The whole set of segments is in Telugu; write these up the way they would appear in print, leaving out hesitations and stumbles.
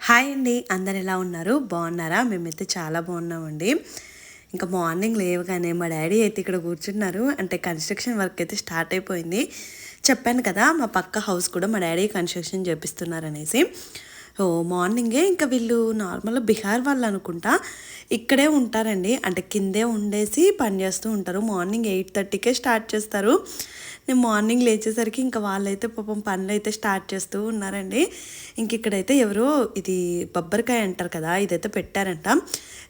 హాయ్ అండి, అందరు ఎలా ఉన్నారు? బాగున్నారా? మేమైతే చాలా బాగున్నామండి. ఇంకా మార్నింగ్ లేవగానే మా డాడీ అయితే ఇక్కడ కూర్చున్నారు. అంటే కన్స్ట్రక్షన్ వర్క్ అయితే స్టార్ట్ అయిపోయింది. చెప్పాను కదా, మా పక్క హౌస్ కూడా మా డాడీ కన్స్ట్రక్షన్ చేపిస్తున్నారనేసి. సో మార్నింగే ఇంకా వీళ్ళు నార్మల్గా బీహార్ వాళ్ళు అనుకుంటా, ఇక్కడే ఉంటారండి. అంటే కిందే ఉండేసి పని చేస్తూ ఉంటారు. మార్నింగ్ 8:30కే స్టార్ట్ చేస్తారు. నేను మార్నింగ్ లేచేసరికి ఇంకా వాళ్ళైతే పాపం పనులు అయితే స్టార్ట్ చేస్తూ ఉన్నారండి. ఇంక ఇక్కడైతే ఎవరో ఇది బొబ్బరికాయ అంటారు కదా, ఇదైతే పెట్టారంట.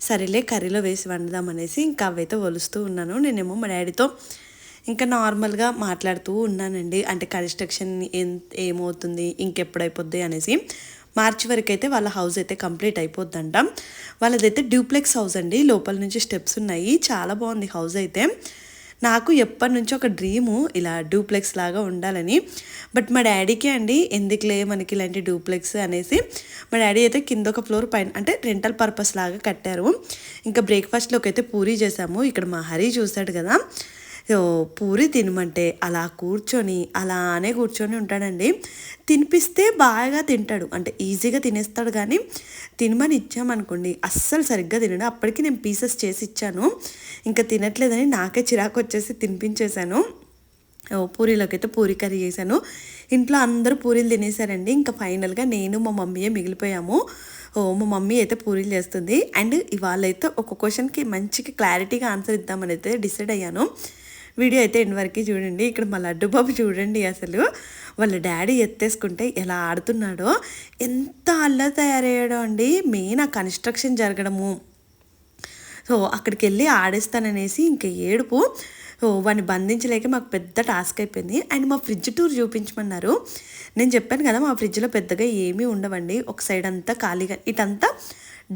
సరేలే కర్రీలో వేసి వండుదాం అనేసి ఇంకా అవైతే ఒలుస్తూ ఉన్నాను. నేనేమో మా డాడీతో ఇంకా నార్మల్గా మాట్లాడుతూ ఉన్నానండి. అంటే కన్స్ట్రక్షన్ ఏమవుతుంది, ఇంకెప్పుడైపోద్ది అనేసి. మార్చి వరకు అయితే వాళ్ళ హౌస్ అయితే కంప్లీట్ అయిపోద్దంట. వాళ్ళదైతే డ్యూప్లెక్స్ హౌస్ అండి. లోపల నుంచి స్టెప్స్ ఉన్నాయి. చాలా బాగుంది హౌస్ అయితే. నాకు ఎప్పటి నుంచో ఒక డ్రీము ఇలా డూప్లెక్స్ లాగా ఉండాలని. బట్ మా డాడీకి అండి ఎందుకులే మనకి ఇలాంటి డూప్లెక్స్ అనేసి మా డాడీ అయితే కింద ఒక ఫ్లోర్ పైన అంటే రెంటల్ పర్పస్ లాగా కట్టారు. ఇంకా బ్రేక్ఫాస్ట్లోకి అయితే పూరీ చేసాము. ఇక్కడ మా హరి చూశాడు కదా, పూరి తినమంటే అలా కూర్చొని అలానే కూర్చొని ఉంటాడండి. తినిపిస్తే బాగా తింటాడు, అంటే ఈజీగా తినేస్తాడు. కానీ తినమని ఇచ్చామనుకోండి అస్సలు సరిగ్గా తినడు. అప్పటికి నేను పీసెస్ చేసి ఇచ్చాను, ఇంకా తినట్లేదని నాకే చిరాకు వచ్చేసి తినిపించేశాను. పూరీలోకి అయితే పూరీ కర్రీ చేశాను. ఇంట్లో అందరూ పూరీలు తినేశారండి. ఇంకా ఫైనల్గా నేను మా మమ్మీయే మిగిలిపోయాము. మా మమ్మీ అయితే పూరీలు చేస్తుంది. అండ్ ఇవాళ అయితే ఒక క్వశ్చన్కి మంచిగా క్లారిటీగా ఆన్సర్ ఇద్దామని అయితే డిసైడ్ అయ్యాను. వీడియో అయితే ఎండ్ వరకు చూడండి. ఇక్కడ మా లడ్డు బాబు చూడండి, అసలు వాళ్ళ డాడీ ఎత్తేసుకుంటే ఎలా ఆడుతున్నాడో, ఎంత అల్లరి తయారయ్యాడో అండి. మెయిన్ ఆ కన్స్ట్రక్షన్ జరగడము, సో అక్కడికి వెళ్ళి ఆడేస్తాననేసి ఇంకా ఏడుపు. సో వాడిని బంధించలేక మాకు పెద్ద టాస్క్ అయిపోయింది. అండ్ మా ఫ్రిడ్జ్ టూర్ చూపించమన్నారు. నేను చెప్పాను కదా, మా ఫ్రిడ్జ్లో పెద్దగా ఏమీ ఉండవండి. ఒక సైడ్ అంతా ఖాళీగా, ఇటంతా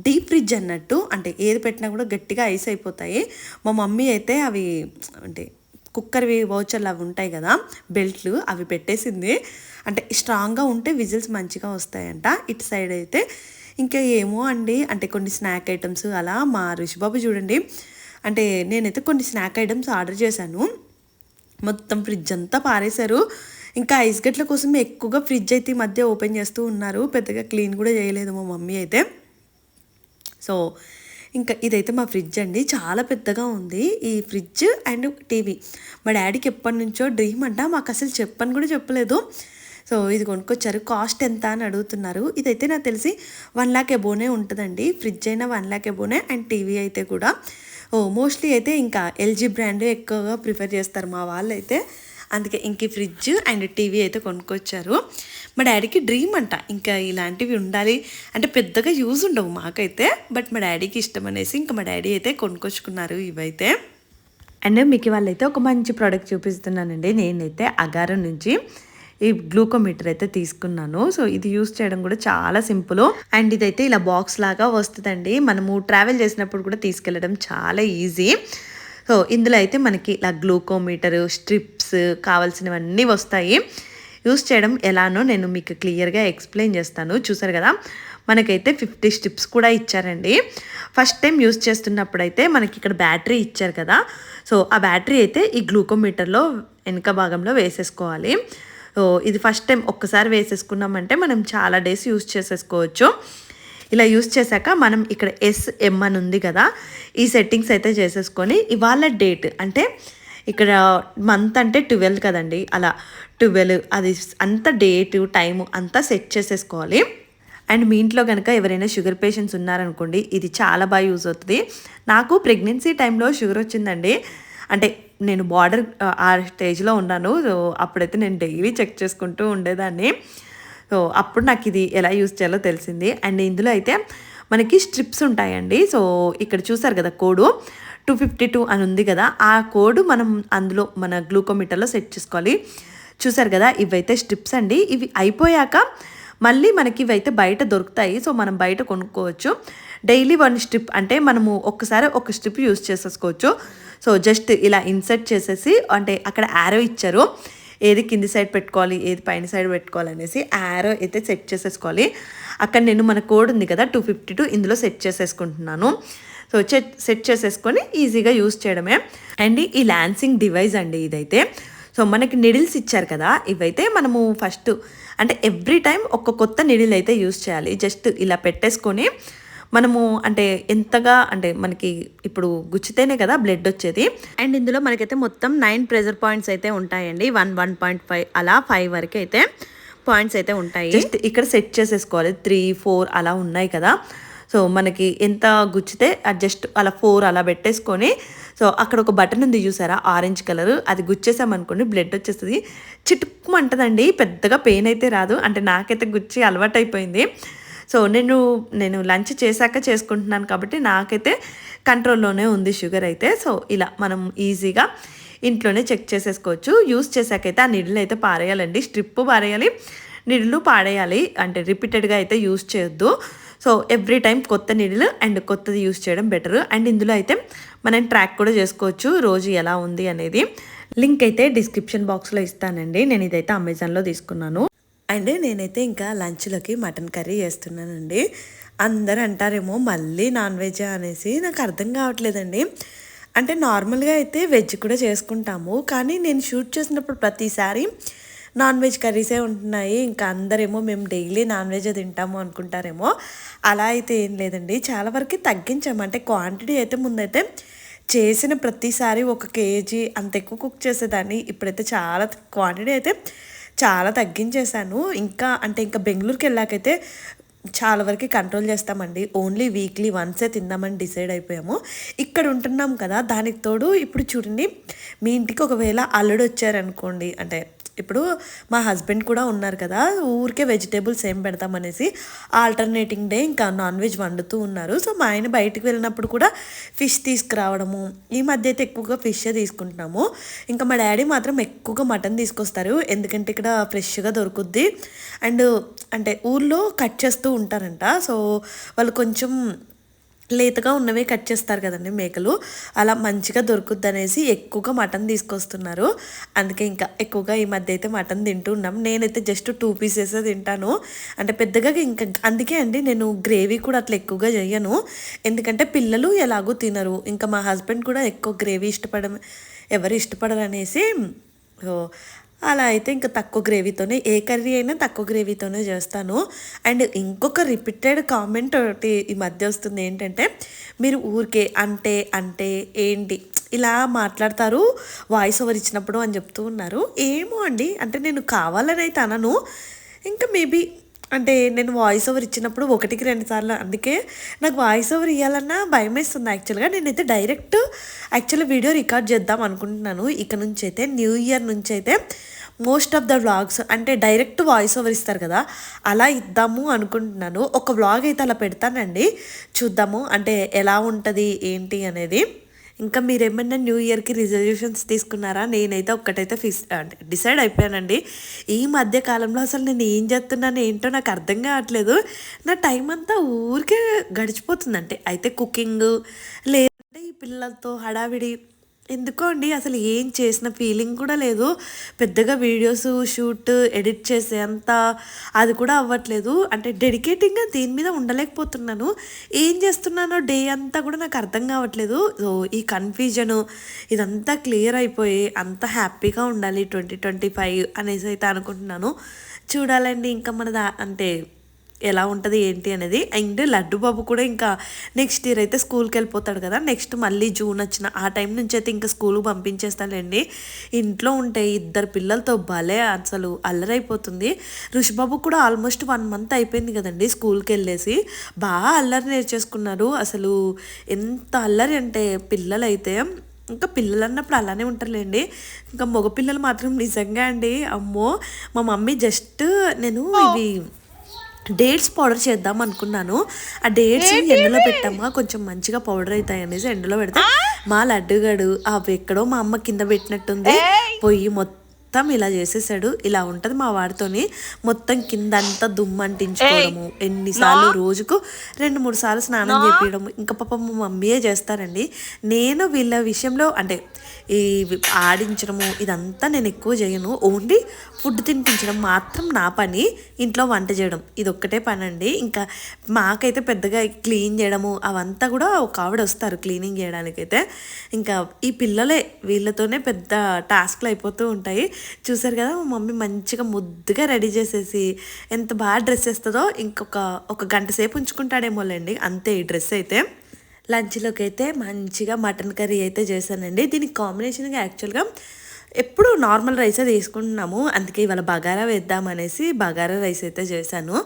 డీప్ ఫ్రిడ్జ్ అన్నట్టు. అంటే ఏది పెట్టినా కూడా గట్టిగా ఐస్ అయిపోతాయి. మా మమ్మీ అయితే అవి అంటే కుక్కర్వి వౌచర్లు అవి ఉంటాయి కదా, బెల్ట్లు, అవి పెట్టేసింది. అంటే స్ట్రాంగ్గా ఉంటే విజిల్స్ మంచిగా వస్తాయంట. ఇటు సైడ్ అయితే ఇంకా ఏమో అండి, అంటే కొన్ని స్నాక్ ఐటమ్స్ అలా. మా ఋషిబాబు చూడండి, అంటే నేనైతే కొన్ని స్నాక్ ఐటమ్స్ ఆర్డర్ చేశాను. మొత్తం ఫ్రిడ్జ్ అంతా పారేశారు. ఇంకా ఐస్ గట్ల కోసం ఎక్కువగా ఫ్రిడ్జ్ అయితే ఈ మధ్య ఓపెన్ చేస్తూ ఉన్నారు. పెద్దగా క్లీన్ కూడా చేయలేదు మా మమ్మీ అయితే. సో ఇంకా ఇదైతే మా ఫ్రిడ్జ్ అండి. చాలా పెద్దగా ఉంది ఈ ఫ్రిడ్జ్ అండ్ టీవీ. మా డాడీకి ఎప్పటి నుంచో డ్రీమ్ అంట, మాకు అసలు చెప్పని కూడా చెప్పలేదు. సో ఇది కొనుక్కొచ్చారు. కాస్ట్ ఎంత అని అడుగుతున్నారు. ఇదైతే నాకు తెలిసి 1 lakh ఎబోనే ఉంటుందండి. ఫ్రిడ్జ్ అయినా 1 lakh ఎబోనే, అండ్ టీవీ అయితే కూడా మోస్ట్లీ అయితే ఇంకా ఎల్జీ బ్రాండ్ ఎక్కువగా ప్రిఫర్ చేస్తారు మా వాళ్ళు అయితే. అందుకే ఇంక ఫ్రిడ్జ్ అండ్ టీవీ అయితే కొనుక్కొచ్చారు. మా డాడీకి డ్రీమ్ అంట ఇంకా ఇలాంటివి ఉండాలి. అంటే పెద్దగా యూజ్ ఉండవు మాకైతే, బట్ మా డాడీకి ఇష్టం అనేసి ఇంకా మా డాడీ అయితే కొనుక్కొచ్చుకున్నారు ఇవైతే. అండ్ మీకు వాళ్ళైతే ఒక మంచి ప్రోడక్ట్ చూపిస్తున్నానండి. నేనైతే అగారం నుంచి ఈ గ్లూకోమీటర్ అయితే తీసుకున్నాను. సో ఇది యూస్ చేయడం కూడా చాలా సింపుల్. అండ్ ఇదైతే ఇలా బాక్స్ లాగా వస్తుందండి. మనము ట్రావెల్ చేసినప్పుడు కూడా తీసుకెళ్ళడం చాలా ఈజీ. సో ఇందులో అయితే మనకి ఇలా గ్లూకోమీటరు, స్ట్రిప్స్ కావాల్సినవన్నీ వస్తాయి. యూస్ చేయడం ఎలానో నేను మీకు క్లియర్గా ఎక్స్ప్లెయిన్ చేస్తాను. చూసారు కదా, మనకైతే 50 స్ట్రిప్స్ కూడా ఇచ్చారండి. ఫస్ట్ టైం యూస్ చేస్తున్నప్పుడు అయితే మనకి ఇక్కడ బ్యాటరీ ఇచ్చారు కదా, సో ఆ బ్యాటరీ అయితే ఈ గ్లూకోమీటర్లో వెనుక భాగంలో వేసేసుకోవాలి. సో ఇది ఫస్ట్ టైం ఒక్కసారి వేసేసుకున్నామంటే మనం చాలా డేస్ యూస్ చేసేసుకోవచ్చు. ఇలా యూస్ చేశాక మనం ఇక్కడ SM అని ఉంది కదా, ఈ సెట్టింగ్స్ అయితే చేసేసుకొని ఇవాళ డేట్ అంటే ఇక్కడ మంత్ అంటే 12 కదండి, అలా 12 అది అంత డేటు టైము అంతా సెట్ చేసేసుకోవాలి. అండ్ మీ ఇంట్లో కనుక ఎవరైనా షుగర్ పేషెంట్స్ ఉన్నారనుకోండి, ఇది చాలా బాగా యూజ్ అవుతుంది. నాకు ప్రెగ్నెన్సీ టైంలో షుగర్ వచ్చిందండి. అంటే నేను బార్డర్ ఆ స్టేజ్లో ఉన్నాను. సో అప్పుడైతే నేను డైలీ చెక్ చేసుకుంటూ ఉండేదాన్ని. సో అప్పుడు నాకు ఇది ఎలా యూజ్ చేయాలో తెలిసింది. అండ్ ఇందులో అయితే మనకి స్ట్రిప్స్ ఉంటాయండి. సో ఇక్కడ చూసారు కదా కోడు 252 అని ఉంది కదా, ఆ కోడ్ మనం అందులో మన గ్లూకోమీటర్లో సెట్ చేసుకోవాలి. చూసారు కదా, ఇవైతే స్ట్రిప్స్ అండి. ఇవి అయిపోయాక మళ్ళీ మనకి ఇవైతే బయట దొరుకుతాయి. సో మనం బయట కొనుక్కోవచ్చు. డైలీ 1 స్ట్రిప్ అంటే మనము ఒక్కసారి ఒక స్ట్రిప్ యూజ్ చేసేసుకోవచ్చు. సో జస్ట్ ఇలా ఇన్సర్ట్ చేసేసి, అంటే అక్కడ యారో ఇచ్చారు, ఏది కింది సైడ్ పెట్టుకోవాలి, ఏది పైన సైడ్ పెట్టుకోవాలి అనేసి యారో అయితే సెట్ చేసేసుకోవాలి. అక్కడ నేను మన కోడ్ ఉంది కదా 252 ఇందులో సెట్ చేసేసుకుంటున్నాను. సో సెట్ చేసేసుకొని ఈజీగా యూజ్ చేయడమే. అండ్ ఈ ల్యాన్సింగ్ డివైస్ అండి ఇదైతే. సో మనకి నిడిల్స్ ఇచ్చారు కదా, ఇవైతే మనము ఫస్ట్ అంటే ఎవ్రీ టైం ఒక కొత్త నిడిల్ అయితే యూస్ చేయాలి. జస్ట్ ఇలా పెట్టేసుకొని మనము అంటే ఎంతగా అంటే మనకి ఇప్పుడు గుచ్చితేనే కదా బ్లడ్ వచ్చేది. అండ్ ఇందులో మనకైతే మొత్తం 9 ప్రెజర్ పాయింట్స్ అయితే ఉంటాయండి. 1.5 అలా 5 వరకు అయితే పాయింట్స్ అయితే ఉంటాయి. జస్ట్ ఇక్కడ సెట్ చేసేసుకోవాలి. 3, 4 అలా ఉన్నాయి కదా. సో మనకి ఎంత గుచ్చితే జస్ట్ అలా 4 అలా పెట్టేసుకొని, సో అక్కడ ఒక బటన్ ఉంది చూసారా ఆరెంజ్ కలర్, అది గుచ్చేసామనుకోండి బ్లడ్ వచ్చేస్తుంది. చిటుక్కుమంటదండి, పెద్దగా పెయిన్ అయితే రాదు. అంటే నాకైతే గుచ్చి అలవాటు అయిపోయింది. సో నేను లంచ్ చేశాక చేసుకుంటున్నాను కాబట్టి నాకైతే కంట్రోల్లోనే ఉంది షుగర్ అయితే. సో ఇలా మనం ఈజీగా ఇంట్లోనే చెక్ చేసేసుకోవచ్చు. యూస్ చేశాకైతే ఆ నీళ్ళు అయితే పారేయాలండి, స్ట్రిప్ పారేయాలి, నీళ్ళు పాడేయాలి. అంటే రిపీటెడ్గా అయితే యూస్ చేయొద్దు. సో ఎవ్రీ టైం కొత్త నీళ్ళు అండ్ కొత్తది యూస్ చేయడం బెటర్. అండ్ ఇందులో అయితే మనం ట్రాక్ కూడా చేసుకోవచ్చు రోజు ఎలా ఉంది అనేది. లింక్ అయితే డిస్క్రిప్షన్ బాక్స్లో ఇస్తానండి. నేను ఇదైతే అమెజాన్లో తీసుకున్నాను. అండ్ నేనైతే ఇంకా లంచ్లోకి మటన్ కర్రీ చేస్తున్నానండి. అందరూ అంటారేమో మళ్ళీ నాన్ వెజ్ అనేసి, నాకు అర్థం కావట్లేదండి. అంటే నార్మల్గా అయితే వెజ్ కూడా చేసుకుంటాము, కానీ నేను షూట్ చేసినప్పుడు ప్రతిసారి నాన్ వెజ్ కర్రీసే ఉంటున్నాయి. ఇంకా అందరేమో మేము డైలీ నాన్ వెజ్ తింటాము అనుకుంటారేమో. అలా అయితే ఏం లేదండి, చాలా వరకు తగ్గించాము. అంటే క్వాంటిటీ అయితే ముందైతే చేసిన ప్రతిసారి 1 kg అంత ఎక్కువ కుక్ చేసేదాన్ని. ఇప్పుడైతే చాలా క్వాంటిటీ అయితే చాలా తగ్గించేశాను. ఇంకా బెంగళూరుకి వెళ్ళాకైతే చాలా వరకు కంట్రోల్ చేస్తామండి. ఓన్లీ వీక్లీ వన్సే తిందామని డిసైడ్ అయిపోయాము. ఇక్కడ ఉంటున్నాం కదా, దానికి తోడు ఇప్పుడు చూడండి, మీ ఇంటికి ఒకవేళ అల్లుడు వచ్చారనుకోండి, అంటే ఇప్పుడు మా హస్బెండ్ కూడా ఉన్నారు కదా, ఊరికే వెజిటేబుల్స్ ఏం పెడతామనేసి ఆల్టర్నేటింగ్ డే ఇంకా నాన్ వెజ్ వండుతూ ఉన్నారు. సో మా ఆయన బయటికి వెళ్ళినప్పుడు కూడా ఫిష్ తీసుకురావడము, ఈ మధ్య అయితే ఎక్కువగా ఫిషే తీసుకుంటున్నాము. ఇంకా మా డాడీ మాత్రం ఎక్కువగా మటన్ తీసుకొస్తారు, ఎందుకంటే ఇక్కడ ఫ్రెష్గా దొరుకుద్ది. అండ్ అంటే ఊర్లో కట్ చేస్తూ ఉంటారంట, సో వాళ్ళు కొంచెం లేతగా ఉన్నవే కట్ చేస్తారు కదండి మేకలు, అలా మంచిగా దొరుకుద్ది అనేసి ఎక్కువగా మటన్ తీసుకొస్తున్నారు. అందుకే ఇంకా ఎక్కువగా ఈ మధ్య అయితే మటన్ తింటూ ఉన్నాం. నేనైతే జస్ట్ 2 pieces తింటాను, అంటే పెద్దగా ఇంకా. అందుకే అండి నేను గ్రేవీ కూడా అట్లా ఎక్కువగా చేయను, ఎందుకంటే పిల్లలు ఎలాగో తినరు, ఇంకా మా హస్బెండ్ కూడా ఎక్కువ గ్రేవీ ఎవరు ఇష్టపడరు అనేసి. సో అలా అయితే ఇంకా తక్కువ గ్రేవీతోనే, ఏ కర్రీ అయినా తక్కువ గ్రేవీతోనే చేస్తాను. అండ్ ఇంకొక రిపీటెడ్ కామెంట్ ఒకటి ఈ మధ్య వస్తుంది, ఏంటంటే మీరు ఊరికే అంటే ఏంటి ఇలా మాట్లాడతారు వాయిస్ ఓవర్ ఇచ్చినప్పుడు అని చెప్తూ ఉన్నారు. ఏమో అండి, అంటే నేను కావాలని అయితే అనను, ఇంకా మేబీ అంటే నేను వాయిస్ ఓవర్ ఇచ్చినప్పుడు 1కి 2 సార్లు, అందుకే నాకు వాయిస్ ఓవర్ ఇవ్వాలన్నా భయం వేస్తుంది. యాక్చువల్గా నేనైతే డైరెక్ట్ వీడియో రికార్డ్ చేద్దాం అనుకుంటున్నాను. ఇక నుంచి అయితే న్యూ ఇయర్ నుంచి అయితే మోస్ట్ ఆఫ్ ద వ్లాగ్స్ అంటే డైరెక్ట్ వాయిస్ ఓవర్ ఇస్తారు కదా, అలా ఇద్దాము అనుకుంటున్నాను. ఒక వ్లాగ్ అయితే అలా పెడతానండి, చూద్దాము అంటే ఎలా ఉంటుంది ఏంటి అనేది. ఇంకా మీరేమన్నా న్యూ ఇయర్కి రిజల్యూషన్స్ తీసుకున్నారా? నేనైతే ఒక్కటైతే డిసైడ్ అయిపోయానండి. ఈ మధ్య కాలంలో అసలు నేను ఏం చేస్తున్నాను ఏంటో నాకు అర్థం కావట్లేదు. నా టైం అంతా ఊరికే గడిచిపోతుందంటే అయితే కుకింగ్, లేదంటే ఈ పిల్లలతో హడావిడి, ఎందుకో అండి అసలు ఏం చేసిన ఫీలింగ్ కూడా లేదు. పెద్దగా వీడియోస్ షూట్ ఎడిట్ చేసే అంత అది కూడా అవ్వట్లేదు. అంటే డెడికేటింగ్గా దీని మీద ఉండలేకపోతున్నాను. ఏం చేస్తున్నానో డే అంతా కూడా నాకు అర్థం కావట్లేదు. సో ఈ కన్ఫ్యూజను ఇదంతా క్లియర్ అయిపోయి అంత హ్యాపీగా ఉండాలి 2025 అనేసి అయితే అనుకుంటున్నాను. చూడాలండి ఇంకా అంటే ఎలా ఉంటుంది ఏంటి అనేది. అండ్ లడ్డు బాబు కూడా ఇంకా నెక్స్ట్ ఇయర్ అయితే స్కూల్కి వెళ్ళిపోతాడు కదా, నెక్స్ట్ మళ్ళీ జూన్ వచ్చిన ఆ టైం నుంచి అయితే ఇంకా స్కూల్కి పంపించేస్తానండి. ఇంట్లో ఉంటే 2 పిల్లలతో భలే అసలు అల్లరైపోతుంది. ఋషిబాబు కూడా ఆల్మోస్ట్ 1 month అయిపోయింది కదండి స్కూల్కి వెళ్ళేసి, బాగా అల్లరి నేర్చేసుకున్నారు. అసలు ఎంత అల్లరి అంటే పిల్లలైతే, ఇంకా పిల్లలు అన్నప్పుడు అలానే ఉంటారులేండి, ఇంకా మగపిల్లలు మాత్రం నిజంగా అండి అమ్మో. మా మమ్మీ జస్ట్ నేను ఇవి డేట్స్ పౌడర్ చేద్దాం అనుకున్నాను. ఆ డేట్స్ ఎండలో పెట్టామా కొంచెం మంచిగా పౌడర్ అవుతాయి అనేసి ఎండలో పెడితే మా లడ్డుగాడు అవి ఎక్కడో మా అమ్మ కింద పెట్టినట్టుంది, పొయ్యి మొత్తం ఇలా చేసేసాడు. ఇలా ఉంటుంది మా వాడితోని, మొత్తం కింద అంతా దుమ్ము అంటించుకోవడము, ఎన్నిసార్లు రోజుకు 2-3 సార్లు స్నానం చేపించడం. ఇంకా పాపం మా మమ్మీయే చేస్తారండి. నేను వీళ్ళ విషయంలో అంటే ఈ ఆడించడము ఇదంతా నేను ఎక్కువ చేయను, ఓన్లీ ఫుడ్ తినిపించడం మాత్రం నా పని, ఇంట్లో వంట చేయడం ఇది ఒక్కటే పని అండి. ఇంకా మాకైతే పెద్దగా క్లీన్ చేయడము అవంతా కూడా ఒక ఆవిడ వస్తారు క్లీనింగ్ చేయడానికైతే. ఇంకా ఈ పిల్లలే వీళ్ళతోనే పెద్ద టాస్క్లు అయిపోతూ ఉంటాయి. చూసారు కదా మా మమ్మీ మంచిగా ముద్దుగా రెడీ చేసేసి ఎంత బాగా డ్రెస్ వేస్తుందో ఒక గంట సేపు ఉంచుకుంటాడేమోలేండి అంతే ఈ డ్రెస్ అయితే. లంచ్లోకి అయితే మంచిగా మటన్ కర్రీ అయితే చేశానండి. దీనికి కాంబినేషన్గా యాక్చువల్గా ఎప్పుడు నార్మల్ రైసే తీసుకుంటున్నాము, అందుకే ఇవాళ బగారా వేద్దామనేసి బగారా రైస్ అయితే చేశాను.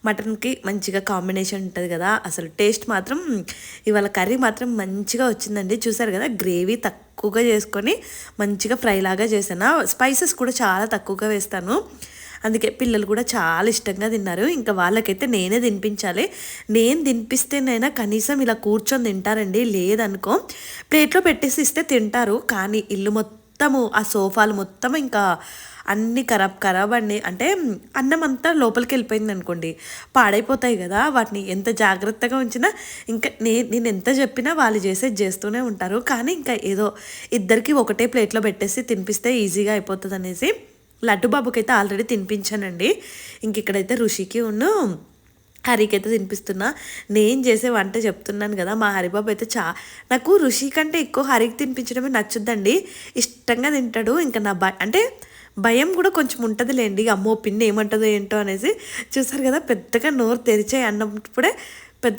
మటన్కి మంచిగా కాంబినేషన్ ఉంటుంది కదా, అసలు టేస్ట్ మాత్రం ఇవాళ కర్రీ మాత్రం మంచిగా వచ్చిందండి. చూసారు కదా గ్రేవీ తక్కువగా చేసుకొని మంచిగా ఫ్రై లాగా చేశాను. స్పైసెస్ కూడా చాలా తక్కువగా వేస్తాను, అందుకే పిల్లలు కూడా చాలా ఇష్టంగా తిన్నారు. ఇంకా వాళ్ళకైతే నేనే తినిపించాలి. నేను తినిపిస్తేనైనా కనీసం ఇలా కూర్చొని తింటారండి, లేదనుకో ప్లేట్లో పెట్టేసి ఇస్తే తింటారు. కానీ ఇల్లు మొత్తము ఆ సోఫాలు మొత్తం ఇంకా అన్నీ ఖరాబ్ అండి. అంటే అన్నం అంతా లోపలికి వెళ్ళిపోయింది అనుకోండి, పాడైపోతాయి కదా. వాటిని ఎంత జాగ్రత్తగా ఉంచినా ఇంకా నేను ఎంత చెప్పినా వాళ్ళు చేస్తూనే ఉంటారు. కానీ ఇంకా ఏదో ఇద్దరికి ఒకటే ప్లేట్లో పెట్టేసి తినిపిస్తే ఈజీగా అయిపోతుంది అనేసి లడ్డు బాబుకి అయితే ఆల్రెడీ తినిపించానండి. ఇంక ఇక్కడైతే ఋషికి హరికి అయితే తినిపిస్తున్నా. నేను చేసే వంట చెప్తున్నాను కదా, మా హరిబాబు అయితే నాకు ఋషి కంటే ఎక్కువ హరికి తినిపించడమే నచ్చుద్దండి. ఇష్టంగా తింటాడు. ఇంకా అంటే భయం కూడా కొంచెం ఉంటుందిలేండి, అమ్మో పిన్ని ఏమంటుందో ఏంటో అనేసి. చూసారు కదా పెద్దగా నోరు తెరిచే అన్నప్పుడే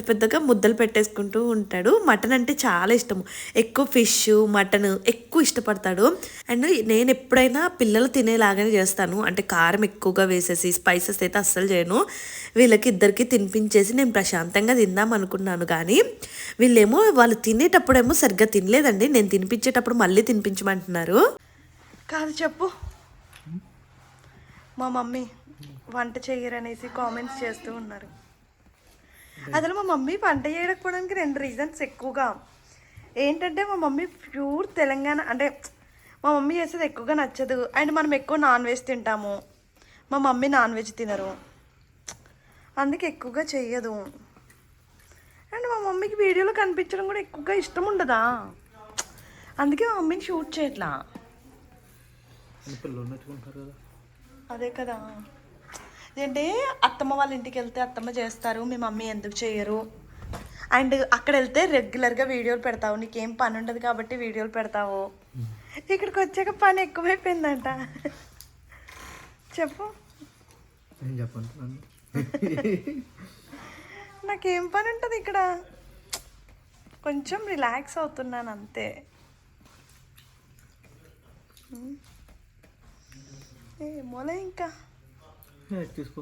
పెద్దగా ముద్దలు పెట్టేసుకుంటూ ఉంటాడు. మటన్ అంటే చాలా ఇష్టము, ఎక్కువ ఫిష్ మటన్ ఎక్కువ ఇష్టపడతాడు. అండ్ నేను ఎప్పుడైనా పిల్లలు తినేలాగానే చేస్తాను, అంటే కారం ఎక్కువగా వేసేసి స్పైసెస్ అయితే అస్సలు చేయను. వీళ్ళకి ఇద్దరికి తినిపించేసి నేను ప్రశాంతంగా తిందాం అనుకున్నాను. కానీ వీళ్ళేమో వాళ్ళు తినేటప్పుడేమో సరిగ్గా తినలేదండి, నేను తినిపించేటప్పుడు మళ్ళీ తినిపించమంటున్నారు. కాదు చెప్పు, మా మమ్మీ వంట చేయరనేసి కామెంట్స్ చేస్తూ ఉన్నారు. అసలు మా మమ్మీ వంట చేయకపోవడానికి 2 రీజన్స్ ఎక్కువగా. ఏంటంటే మా మమ్మీ ప్యూర్ తెలంగాణ, అంటే మా మమ్మీ చేసేది ఎక్కువగా నచ్చదు. అండ్ మనం ఎక్కువ నాన్ వెజ్ తింటాము, మా మమ్మీ నాన్ వెజ్ తినరు, అందుకే ఎక్కువగా చెయ్యదు. అండ్ మా మమ్మీకి వీడియోలో కనిపించడం కూడా ఎక్కువగా ఇష్టం ఉండదా, అందుకే మా మమ్మీని షూట్ చేయట్లా. అదే కదా, ఏంటంటే అత్తమ్మ వాళ్ళ ఇంటికి వెళ్తే అత్తమ్మ చేస్తారు, మీ మమ్మీ ఎందుకు చేయరు. అండ్ అక్కడ వెళ్తే రెగ్యులర్గా వీడియోలు పెడతావు, నీకేం పని ఉండదు కాబట్టి వీడియోలు పెడతావు. ఇక్కడికి వచ్చాక పని ఎక్కువైపోయిందంట. చెప్పు, నాకేం పని ఉంటుంది ఇక్కడ, కొంచెం రిలాక్స్ అవుతున్నాను అంతే. ఏమోలే ఇంకా తీసుకో,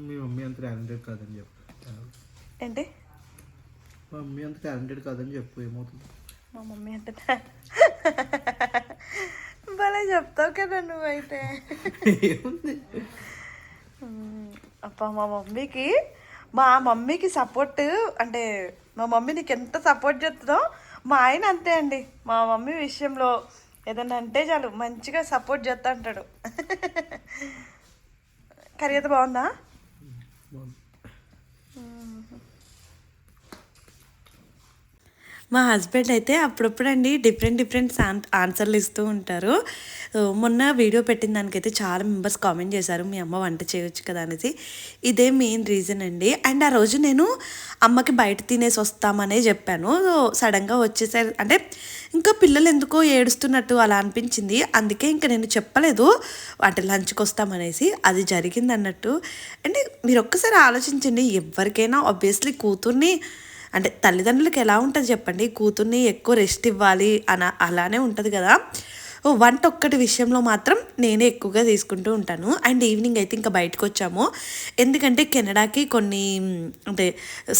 మీ మమ్మీ అంత టాలెంటెడ్ కాదని చెప్పు. ఏంటి మా మమ్మీ అంత టాలెంటెడ్ కాదని చెప్పు, ఏమవుతుంది. మా మమ్మీ అంత భలే చెప్తావు కదా నువ్వైతే. అప్ప మా మమ్మీకి సపోర్ట్, అంటే మా మమ్మీ నీకు ఎంత సపోర్ట్ చేస్తుందో మా ఆయన అంతే అండి. మా మమ్మీ విషయంలో ఏదన్నా అంటే చాలు మంచిగా సపోర్ట్ చేస్తా అంటాడు. కర్రీ అయితే బాగుందా? మా హస్బెండ్ అయితే అప్పుడప్పుడండి డిఫరెంట్ ఆన్సర్లు ఇస్తూ ఉంటారు. మొన్న వీడియో పెట్టిన దానికైతే చాలా మెంబర్స్ కామెంట్ చేశారు, మీ అమ్మ వంట చేయొచ్చు కదా అనేసి. ఇదే మెయిన్ రీజన్ అండి. అండ్ ఆ రోజు నేను అమ్మకి బయట తినేసి వస్తామనే చెప్పాను. సడన్గా వచ్చేసారు, అంటే ఇంకా పిల్లలు ఎందుకో ఏడుస్తున్నట్టు అలా అనిపించింది, అందుకే ఇంకా నేను చెప్పలేదు అంటే లంచ్కి వస్తామనేసి. అది జరిగింది అన్నట్టు. అంటే మీరు ఒక్కసారి ఆలోచించండి, ఎవరికైనా ఆబ్వియస్లీ కూతుర్ని, అంటే తల్లిదండ్రులకి ఎలా ఉంటుంది చెప్పండి, కూతుర్ని ఎక్కువ రెస్ట్ ఇవ్వాలి అలానే ఉంటుంది కదా. వంట ఒక్కటి విషయంలో మాత్రం నేనే ఎక్కువగా తీసుకుంటూ ఉంటాను. అండ్ ఈవినింగ్ అయితే ఇంకా బయటకు వచ్చాము, ఎందుకంటే కెనడాకి కొన్ని అంటే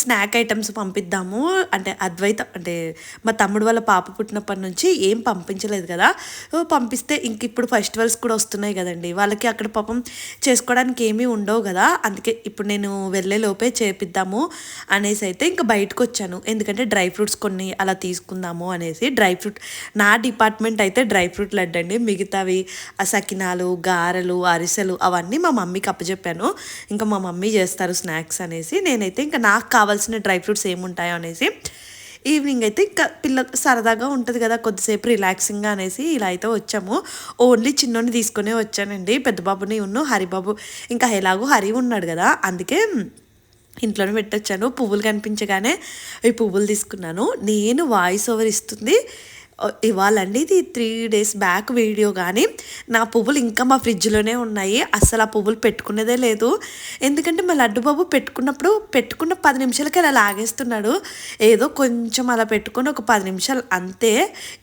స్నాక్ ఐటమ్స్ పంపిద్దాము. అంటే అద్వైత, అంటే మా తమ్ముడు వాళ్ళ పాప పుట్టినప్పటి నుంచి ఏం పంపించలేదు కదా, పంపిస్తే ఇంక ఇప్పుడు ఫెస్టివల్స్ కూడా వస్తున్నాయి కదండి, వాళ్ళకి అక్కడ పాపం చేసుకోవడానికి ఏమీ ఉండవు కదా. అందుకే ఇప్పుడు నేను వెళ్ళే లోపే చేపిద్దాము అనేసి అయితే ఇంకా బయటకు వచ్చాను. ఎందుకంటే డ్రై ఫ్రూట్స్ కొన్ని అలా తీసుకుందాము అనేసి. డ్రై ఫ్రూట్ నా డిపార్ట్మెంట్ అయితే డ్రై ఫ్రూట్ లడ్డు అండి, మిగతావి సకినాలు గారెలు అరిసెలు అవన్నీ మా మమ్మీకి అప్పచెప్పాను. ఇంకా మా మమ్మీ చేస్తారు స్నాక్స్ అనేసి. నేనైతే ఇంకా నాకు కావాల్సిన డ్రై ఫ్రూట్స్ ఏముంటాయో అనేసి ఈవినింగ్ అయితే ఇంకా పిల్లలు సరదాగా ఉంటుంది కదా, కొద్దిసేపు రిలాక్సింగ్గా అనేసి ఇలా అయితే వచ్చాము. ఓన్లీ చిన్నోని తీసుకునే వచ్చానండి, పెద్ద బాబుని హరిబాబు. ఇంకా ఎలాగో హరి ఉన్నాడు కదా, అందుకే ఇంట్లోనే పెట్టొచ్చాను. పువ్వులు కనిపించగానే ఈ పువ్వులు తీసుకున్నాను. నేను వాయిస్ ఓవర్ ఇస్తుంది ఇవ్వాలండి, ఇది 3 days బ్యాక్ వీడియో. కానీ నా పువ్వులు ఇంకా మా ఫ్రిడ్జ్లోనే ఉన్నాయి. అస్సలు ఆ పువ్వులు పెట్టుకునేదే లేదు. ఎందుకంటే మా లడ్డు బాబు పెట్టుకున్న 10 నిమిషాలకి అలా లాగేస్తున్నాడు. ఏదో కొంచెం అలా పెట్టుకుని ఒక 10 నిమిషాలు అంతే.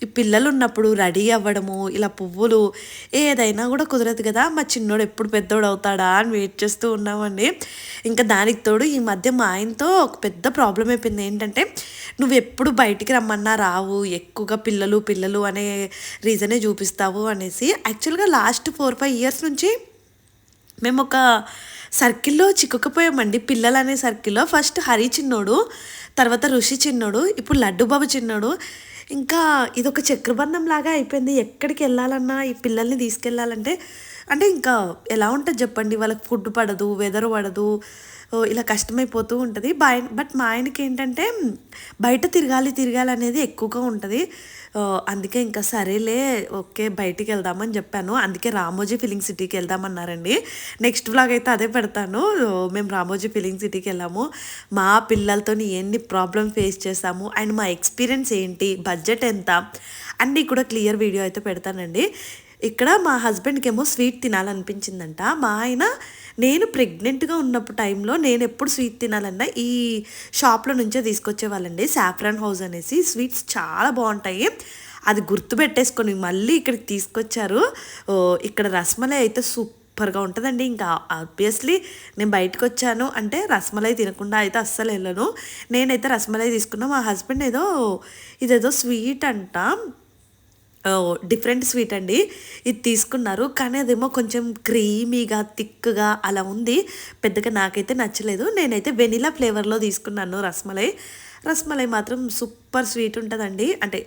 ఈ పిల్లలు ఉన్నప్పుడు రెడీ అవ్వడము, ఇలా పువ్వులు ఏదైనా కూడా కుదరదు కదా. మా చిన్నోడు ఎప్పుడు పెద్దోడు అవుతాడా అని వెయిట్ చేస్తూ ఉన్నామండి. ఇంకా దానికి తోడు ఈ మధ్య మా ఆయనతో ఒక పెద్ద ప్రాబ్లం అయిపోయింది. ఏంటంటే నువ్వు ఎప్పుడు బయటికి రమ్మన్నా రావు, ఎక్కువగా పిల్లలు అనే రీజనే చూపిస్తావు అనేసి. యాక్చువల్గా లాస్ట్ 4-5 years నుంచి మేము ఒక సర్కిల్లో చిక్కుకుపోయామండి, పిల్లలు అనే సర్కిల్లో. ఫస్ట్ హరి చిన్నోడు, తర్వాత ఋషి చిన్నోడు, ఇప్పుడు లడ్డు బాబు చిన్నోడు. ఇంకా ఇదొక చక్రబంధం లాగా అయిపోయింది. ఎక్కడికి వెళ్ళాలన్నా ఈ పిల్లల్ని తీసుకెళ్ళాలంటే అంటే ఇంకా ఎలా ఉంటుంది చెప్పండి, వాళ్ళకి ఫుడ్ పడదు, వెదర్ పడదు, ఇలా కష్టమైపోతూ ఉంటుంది. బట్ మా ఆయనకి ఏంటంటే బయట తిరగాలి అనేది ఎక్కువగా ఉంటుంది. అందుకే ఇంకా సరేలే ఓకే బయటికి వెళ్దామని చెప్పాను. అందుకే రామోజీ ఫిలింగ్ సిటీకి వెళ్దామన్నారండి. నెక్స్ట్ వ్లాగ్ అయితే అదే పెడతాను. మేము రామోజీ ఫిలింగ్ సిటీకి వెళ్ళాము, మా పిల్లలతో ఎన్ని ప్రాబ్లమ్ ఫేస్ చేసాము అండ్ మా ఎక్స్పీరియన్స్ ఏంటి, బడ్జెట్ ఎంత అన్నీ కూడా క్లియర్ వీడియో అయితే పెడతానండి. ఇక్కడ మా హస్బెండ్కి ఏమో స్వీట్ తినాలనిపించిందంట. మా ఆయన నేను ప్రెగ్నెంట్గా ఉన్నప్పుడు టైంలో నేను ఎప్పుడు స్వీట్ తినాలన్నా ఈ షాప్లో నుంచే తీసుకొచ్చేవాళ్ళండి, సాఫ్రాన్ హౌస్ అనేసి. స్వీట్స్ చాలా బాగుంటాయి, అది గుర్తుపెట్టేసుకొని మళ్ళీ ఇక్కడికి తీసుకొచ్చారు. ఇక్కడ రస్మలై అయితే సూపర్గా ఉంటుందండి. ఇంకా ఆబ్వియస్లీ నేను బయటకు వచ్చాను అంటే రస్మలై తినకుండా అయితే అస్సలు వెళ్ళను. నేనైతే రస్మలై తీసుకున్నా. మా హస్బెండ్ ఇదేదో స్వీట్ అంట, డిఫరెంట్ స్వీట్ అండి, ఇది తీసుకున్నారు. కానీ అదేమో కొంచెం క్రీమీగా థిక్గా అలా ఉంది, పెద్దగా నాకైతే నచ్చలేదు. నేనైతే వెనిలా ఫ్లేవర్లో తీసుకున్నాను రస్మలై మాత్రం సూపర్ స్వీట్ ఉంటుందండి. అంటే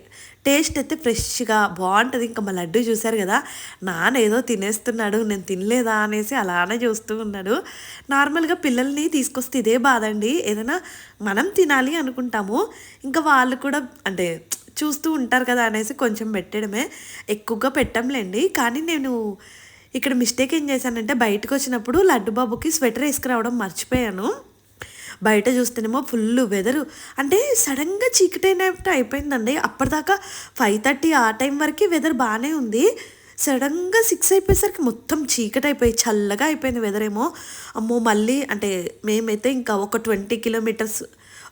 టేస్ట్ అయితే ఫ్రెష్గా బాగుంటుంది. ఇంకా మా లడ్డు చూశారు కదా, నాన్న ఏదో తినేస్తున్నాడు, నేను తినలేదా అనేసి అలానే చూస్తూ ఉన్నాడు. నార్మల్గా పిల్లల్ని తీసుకొస్తే ఇదే బాధ అండి, ఏదైనా మనం తినాలి అనుకుంటాము, ఇంకా వాళ్ళు కూడా అంటే చూస్తూ ఉంటారు కదా అనేసి కొంచెం పెట్టడమే, ఎక్కువగా పెట్టంలేండి. కానీ నేను ఇక్కడ మిస్టేక్ ఏం చేశానంటే బయటకు వచ్చినప్పుడు లడ్డు బాబుకి స్వెటర్ వేసుకురావడం మర్చిపోయాను. బయట చూస్తేనేమో ఫుల్ వెదరు, అంటే సడన్గా చీకటైనట్టు అయిపోయిందండి. అప్పటిదాకా 5:30 ఆ టైం వరకు వెదర్ బాగానే ఉంది. సడన్గా 6 అయిపోయేసరికి మొత్తం చీకటి అయిపోయి చల్లగా అయిపోయింది వెదర్ ఏమో. అమ్మో మళ్ళీ అంటే మేమైతే ఇంకా ఒక 20 kilometers,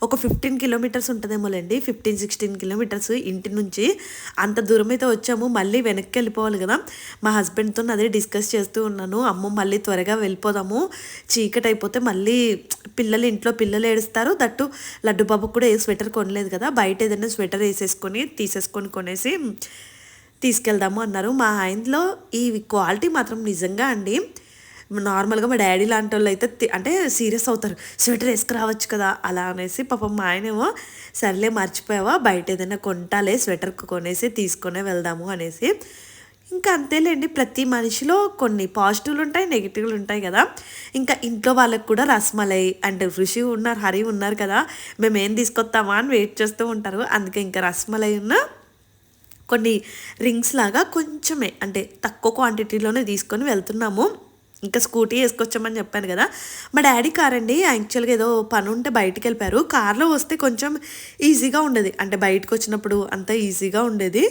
ఒక 15 kilometers ఉంటుందేమోలేండి, 15-16 kilometers ఇంటి నుంచి అంత దూరం అయితే వచ్చాము. మళ్ళీ వెనక్కి వెళ్ళిపోవాలి కదా. మా హస్బెండ్తో అదే డిస్కస్ చేస్తూ ఉన్నాను, అమ్మో మళ్ళీ త్వరగా వెళ్ళిపోదాము, చీకటి అయిపోతే మళ్ళీ పిల్లలు ఏడుస్తారు. దట్టు లడ్డు బాబుకు కూడా ఏ స్వెటర్ కొనలేదు కదా, బయట ఏదైనా స్వెటర్ తీసేసుకొని కొనేసి తీసుకెళ్దాము అన్నారు. మా ఆయనలో ఈ క్వాలిటీ మాత్రం నిజంగా అండి, నార్మల్గా మా డాడీ లాంటి వాళ్ళు అయితే అంటే సీరియస్ అవుతారు, స్వెటర్ వేసుకురావచ్చు కదా అలా అనేసి. పాపం మా ఆయనేమో సర్లే మర్చిపోయావా, బయట ఏదైనా కొంటాలే, స్వెటర్ కొనేసి తీసుకొనే వెళ్దాము అనేసి. ఇంకా అంతేలేండి, ప్రతి మనిషిలో కొన్ని పాజిటివ్లు ఉంటాయి, నెగిటివ్లు ఉంటాయి కదా. ఇంకా ఇంట్లో వాళ్ళకి కూడా రస్మలై అంటే ఋషి ఉన్నారు, హరి ఉన్నారు కదా, మేము ఏం తీసుకొస్తామా అని వెయిట్ చేస్తూ ఉంటారు. అందుకే ఇంకా రస్మలై కొన్ని రింగ్స్ లాగా కొంచెమే అంటే తక్కువ క్వాంటిటీలోనే తీసుకొని వెళ్తున్నాము. ఇంకా స్కూటీ వేసుకొచ్చామని చెప్పాను కదా, మా డాడీ కార్ అండి. యాక్చువల్గా ఏదో పని ఉంటే బయటికి వెళ్ళిపోయారు. కార్లో వస్తే కొంచెం ఈజీగా ఉండేది, అంటే బయటకు వచ్చినప్పుడు అంత ఈజీగా ఉండేది.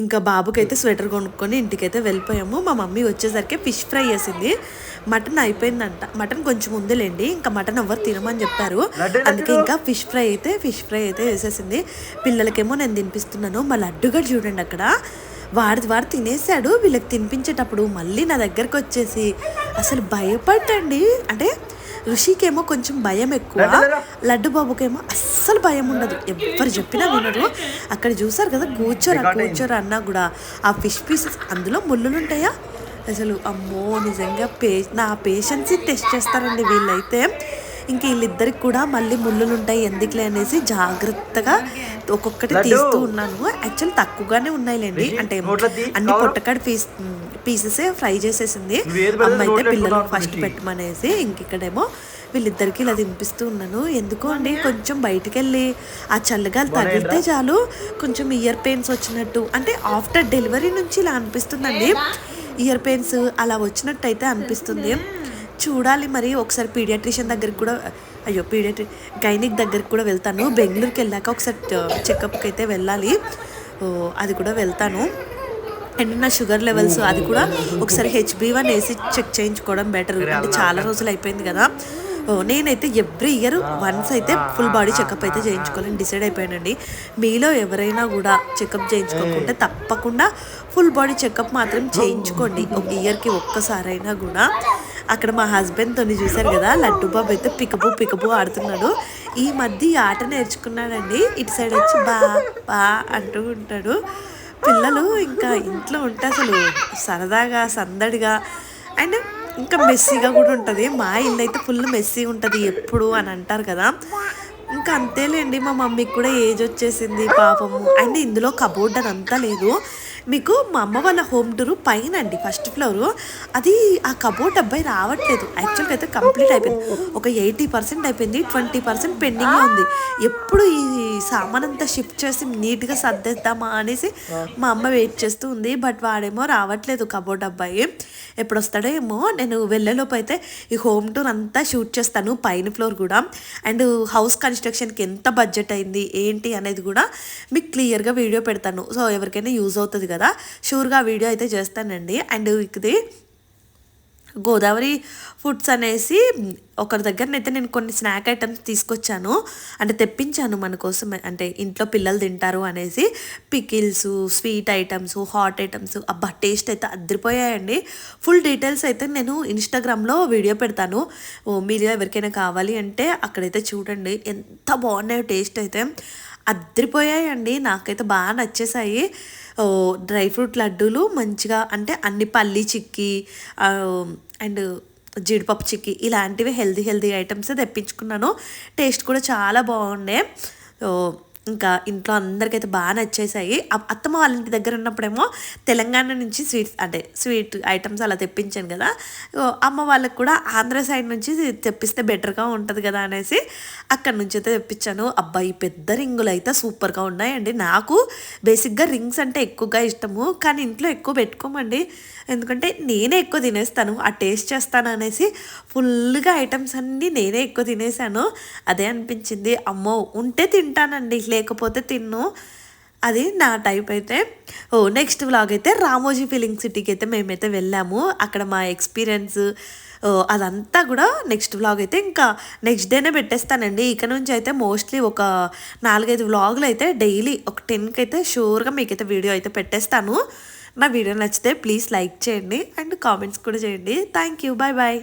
ఇంకా బాబుకైతే స్వెటర్ కొనుక్కొని ఇంటికైతే వెళ్ళిపోయాము. మా మమ్మీ వచ్చేసరికి ఫిష్ ఫ్రై చేసింది, మటన్ అయిపోయిందంట. మటన్ కొంచెం ఉందిలేండి, ఇంకా మటన్ ఎవరు తినమని చెప్పారు, అందుకే ఇంకా ఫిష్ ఫ్రై అయితే వేసేసింది. పిల్లలకేమో నేను తినిపిస్తున్నాను. మా లడ్డుగా చూడండి అక్కడ వాడు తినేసాడు. వీళ్ళకి తినిపించేటప్పుడు మళ్ళీ నా దగ్గరకు వచ్చేసి అసలు భయపడ్డండి. అంటే ఋషికేమో కొంచెం భయం ఎక్కువ, లడ్డు బాబుకేమో అస్సలు భయం ఉండదు, ఎవరు చెప్పినా వినరు. అక్కడ చూసారు కదా, కూర్చోరా అన్నా కూడా ఆ ఫిష్ పీసెస్ అందులో ముళ్ళులు ఉంటాయా, అసలు అమ్మో నిజంగా నా పేషెన్స్ని టెస్ట్ చేస్తారండి వీళ్ళైతే. ఇంక వీళ్ళిద్దరికి కూడా మళ్ళీ ముళ్ళులు ఉంటాయి ఎందుకులే అనేసి జాగ్రత్తగా ఒక్కొక్కటి తీస్తూ ఉన్నాను. యాక్చువల్ తక్కువగానే ఉన్నాయిలేండి, అంటే అన్ని పొట్టకాడ పీసెసే ఫ్రై చేసేసింది అమ్మ అయితే పిల్లలు ఫస్ట్ పెట్టమనేసి. ఇంకిక్కడేమో వీళ్ళిద్దరికి ఇలా తినిపిస్తూ ఉన్నాను. ఎందుకో అండి కొంచెం బయటికి వెళ్ళి ఆ చల్లగాలి తగిలితే చాలు కొంచెం ఇయర్ పెయిన్స్ వచ్చినట్టు, అంటే ఆఫ్టర్ డెలివరీ నుంచి ఇలా అనిపిస్తుందండి. ఇయర్ పెయిన్స్ అలా వచ్చినట్టు అయితే అనిపిస్తుంది. చూడాలి మరి ఒకసారి పీడియాట్రిషియన్ దగ్గరికి కూడా, గైనిక్ దగ్గరికి కూడా వెళ్తాను. బెంగళూరుకి వెళ్ళాక ఒకసారి చెకప్కి అయితే వెళ్ళాలి, అది కూడా వెళ్తాను. అండ్ నా షుగర్ లెవెల్స్ అది కూడా ఒకసారి HB1AC చెక్ చేయించుకోవడం బెటర్. అంటే చాలా రోజులు అయిపోయింది కదా. నేనైతే ఎవ్రీ ఇయర్ వన్స్ అయితే ఫుల్ బాడీ చెకప్ అయితే చేయించుకోవాలని డిసైడ్ అయిపోయానండి. మీలో ఎవరైనా కూడా చెకప్ చేయించుకోకుంటే తప్పకుండా ఫుల్ బాడీ చెకప్ మాత్రం చేయించుకోండి, ఒక ఇయర్కి ఒక్కసారైనా కూడా. అక్కడ మా హస్బెండ్తో చూశారు కదా, లడ్డు బాబు అయితే పికపు ఆడుతున్నాడు. ఈ మధ్య ఈ ఆట నేర్చుకున్నాడండి. ఇటు సైడ్ వచ్చి బా బా అంటూ ఉంటాడు. పిల్లలు ఇంకా ఇంట్లో ఉంటే అసలు సరదాగా సందడిగా అండ్ ఇంకా మెస్సీగా కూడా ఉంటుంది. మా ఇల్లు అయితే ఫుల్ మెస్సీ ఉంటుంది ఎప్పుడు అని అంటారు కదా. ఇంకా అంతేలేండి, మా మమ్మీకి కూడా ఏజ్ వచ్చేసింది పాపము. అండ్ ఇందులో కబోర్డ్ అదంతా లేదు. మీకు మా అమ్మ వాళ్ళ హోమ్ టూర్ పైన అండి, ఫస్ట్ ఫ్లోరు. అది ఆ కబోర్డ్ అబ్బాయి రావట్లేదు. యాక్చువల్గా అయితే కంప్లీట్ అయిపోయింది, ఒక 80% అయిపోయింది, 20% పెండింగ్లో ఉంది. ఎప్పుడు ఈ సామాన్ అంతా షిఫ్ట్ చేసి నీట్గా సర్దేద్దామా అనేసి మా అమ్మ వెయిట్ చేస్తూ ఉంది. బట్ వాడేమో రావట్లేదు కబోర్డ్ అబ్బాయి. ఎప్పుడు వస్తాడో ఏమో. నేను వెళ్ళేలోపు అయితే ఈ హోమ్ టూర్ అంతా షూట్ చేస్తాను, పైన ఫ్లోర్ కూడా. అండ్ హౌస్ కన్స్ట్రక్షన్కి ఎంత బడ్జెట్ అయింది ఏంటి అనేది కూడా మీకు క్లియర్గా వీడియో పెడతాను. సో ఎవరికైనా యూజ్ అవుతుంది కదా, షూర్గా వీడియో అయితే చేస్తానండి. అండ్ ఇది గోదావరి ఫుడ్స్ అనేసి ఒకరి దగ్గరనైతే నేను కొన్ని స్నాక్ ఐటమ్స్ తీసుకొచ్చాను, అంటే తెప్పించాను మన కోసం, అంటే ఇంట్లో పిల్లలు తింటారు అనేసి. Pickles, sweet items, hot items, అబ్బా టేస్ట్ అయితే అదిరిపోయాయండి. ఫుల్ డీటెయిల్స్ అయితే నేను ఇన్స్టాగ్రామ్లో వీడియో పెడతాను, మీరు ఎవరికైనా కావాలి అంటే అక్కడైతే చూడండి. ఎంత బాగున్నాయో, టేస్ట్ అయితే అదిరిపోయాయండి. నాకైతే బాగా నచ్చేసాయి. డ్రై ఫ్రూట్ లడ్డూలు మంచిగా, అంటే అన్ని పల్లి చిక్కీ అండ్ జీడిపప్పు చిక్కీ ఇలాంటివి హెల్దీ ఐటమ్స్ తెప్పించుకున్నాను. టేస్ట్ కూడా చాలా బాగుండే. ఇంకా ఇంట్లో అందరికైతే బాగా నచ్చేసాయి. అత్తమ్మ వాళ్ళ ఇంటి దగ్గర ఉన్నప్పుడేమో తెలంగాణ నుంచి స్వీట్ ఐటమ్స్ అలా తెప్పించాను కదా. అమ్మ వాళ్ళకి కూడా ఆంధ్ర సైడ్ నుంచి తెప్పిస్తే బెటర్గా ఉంటుంది కదా అనేసి అక్కడ నుంచి అయితే తెప్పించాను. అబ్బాయి పెద్ద రింగులు అయితే సూపర్గా ఉన్నాయండి. నాకు బేసిక్గా రింగ్స్ అంటే ఎక్కువగా ఇష్టము, కానీ ఇంట్లో ఎక్కువ పెట్టుకోమండి, ఎందుకంటే నేనే ఎక్కువ తినేస్తాను, ఆ టేస్ట్ చేస్తాను అనేసి ఫుల్గా ఐటమ్స్ అన్నీ నేనే ఎక్కువ తినేసాను. అదే అనిపించింది, అమ్మో ఉంటే తింటానండి, లేకపోతే తిన్ను. అది నా టైప్ అయితే. నెక్స్ట్ వ్లాగ్ అయితే రామోజీ ఫిలిం సిటీకి అయితే మేమైతే వెళ్ళాము. అక్కడ మా ఎక్స్పీరియన్స్ అదంతా కూడా నెక్స్ట్ వ్లాగ్ అయితే ఇంకా నెక్స్ట్ డేనే పెట్టేస్తానండి. ఇక నుంచి అయితే మోస్ట్లీ ఒక 4-5 వ్లాగులు అయితే డైలీ ఒక 10కి అయితే షూర్గా మీకైతే వీడియో అయితే పెట్టేస్తాను. నా వీడియో నచ్చితే ప్లీజ్ లైక్ చేయండి అండ్ కామెంట్స్ కూడా చేయండి. Thank you, bye bye.